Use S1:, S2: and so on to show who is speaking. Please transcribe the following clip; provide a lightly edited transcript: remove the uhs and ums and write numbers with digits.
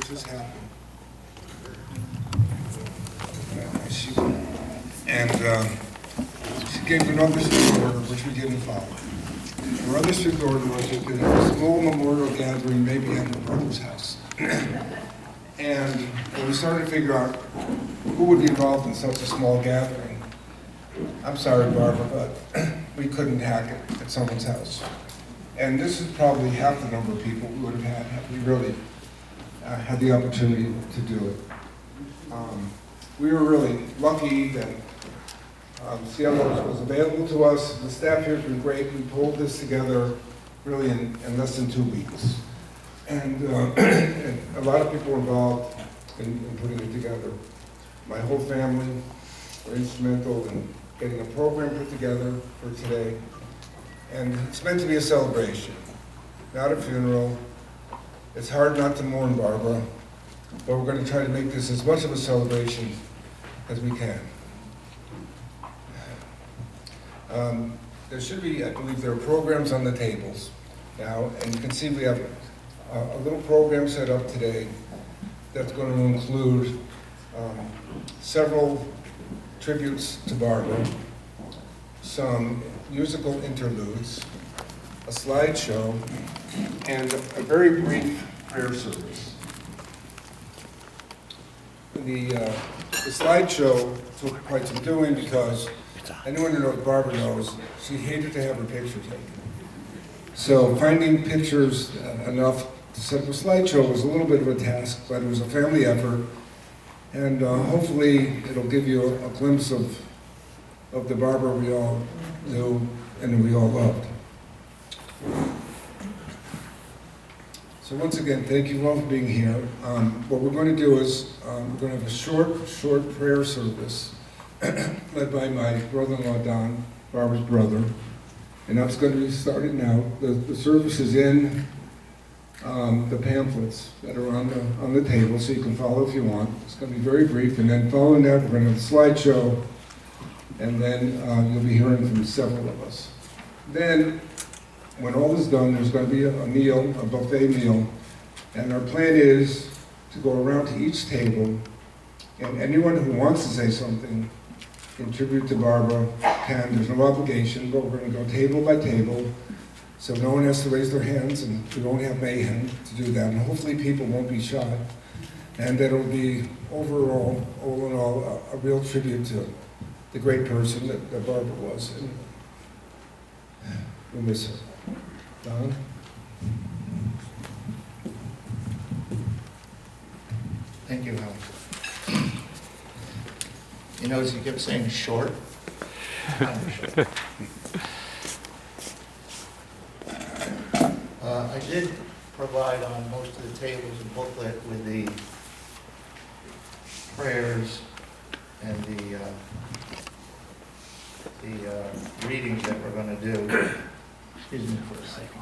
S1: just happened. She gave another strict order, which we didn't follow. Her other strict order was you could have a small memorial gathering, maybe at her brother's house. And when we started to figure out who would be involved in such a small gathering, I'm sorry, Barbara, but we couldn't hack it at someone's house. And this is probably half the number of people we would have had we really had the opportunity to do it. We were really lucky that CLO was available to us. The staff here has been great. We pulled this together really in less than 2 weeks. And a lot of people were involved in putting it together. My whole family were instrumental in getting a program put together for today. And it's meant to be a celebration, not a funeral. It's hard not to mourn Barbara, but we're going to try to make this as much of a celebration as we can. There should be, I believe there are programs on the tables now, and you can see we have a little program set up today that's going to include several tributes to Barbara, some musical interludes, a slideshow, and a very brief prayer service. The slideshow took quite some doing because anyone who knows Barbara knows she hated to have her picture taken. So finding pictures enough to set up a slideshow was a little bit of a task, but it was a family effort, and hopefully it'll give you a glimpse of the Barbara we all knew and we all loved. So once again, thank you all for being here. What we're going to do is we're going to have a short prayer service led by my brother-in-law, Don, Barbara's brother. And that's going to be started now. The service is in the pamphlets that are on the table, so you can follow if you want. It's going to be very brief, and then following that, we're going to have a slideshow, and then you'll be hearing from several of us. Then, when all is done, there's going to be a meal, a buffet meal, and our plan is to go around to each table, and anyone who wants to say something in tribute to Barbara can. There's no obligation, but we're going to go table by table, so no one has to raise their hands, and we won't have mayhem to do that, and hopefully people won't be shot, and that it'll be overall, all in all, a real tribute to the great person that Barbara was, and we'll miss her. Don?
S2: Thank you, Helen. You notice you kept saying short. I did provide on most of the tables a booklet with the prayers and the readings that we're going to do. Excuse me for a second.